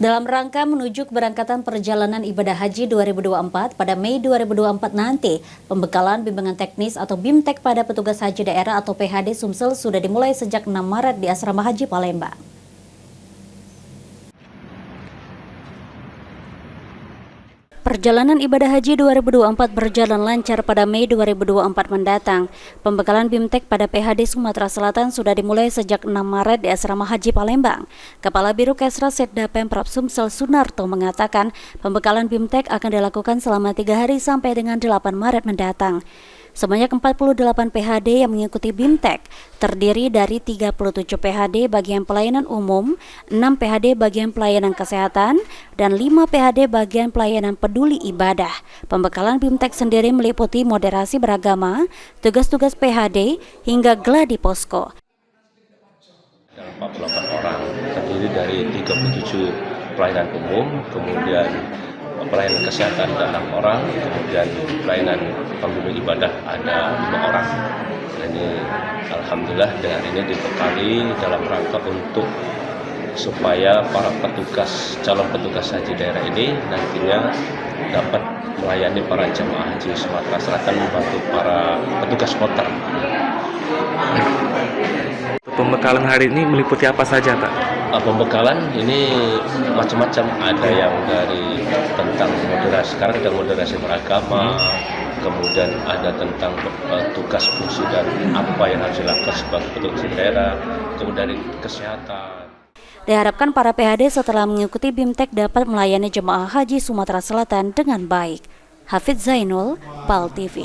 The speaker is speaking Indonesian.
Dalam rangka menuju keberangkatan perjalanan ibadah haji 2024 pada Mei 2024 nanti, pembekalan bimbingan teknis atau BIMTEK pada petugas haji daerah atau PHD Sumsel sudah dimulai sejak 6 Maret di Asrama Haji Palembang. Perjalanan ibadah haji 2024 berjalan lancar pada Mei 2024 mendatang. Pembekalan BIMTEK pada PHD Sumatera Selatan sudah dimulai sejak 6 Maret di Asrama Haji Palembang. Kepala Biro Kesra Setda Pemprov Sumsel Sunarto mengatakan pembekalan BIMTEK akan dilakukan selama 3 hari sampai dengan 8 Maret mendatang. Sebanyak 48 PHD yang mengikuti BIMTEK terdiri dari 37 PHD bagian pelayanan umum, 6 PHD bagian pelayanan kesehatan, dan 5 PHD bagian pelayanan peduli ibadah. Pembekalan BIMTEK sendiri meliputi moderasi beragama, tugas-tugas PHD, hingga gladi posko. 48 orang terdiri dari 37 pelayanan umum, kemudian pelayanan kesehatan ada 6 orang, kemudian pelayanan pembina ibadah ada 5 orang. Ini alhamdulillah dengan ini dibekali dalam rangka untuk supaya para petugas, calon petugas haji daerah ini nantinya dapat melayani para jemaah haji Sumatera Selatan, membantu para petugas kloter. Pembekalan hari ini meliputi apa saja, Pak? Pembekalan ini macam-macam, ada yang dari tentang moderasi, sekarang ada moderasi beragama, kemudian ada tentang tugas fungsi dan apa yang harus dilakukan sebagai petugas daerah, kemudian dari kesehatan. Diharapkan para PHD setelah mengikuti BIMTEK dapat melayani jemaah haji Sumatera Selatan dengan baik. Hafidz Zainul, PAL TV.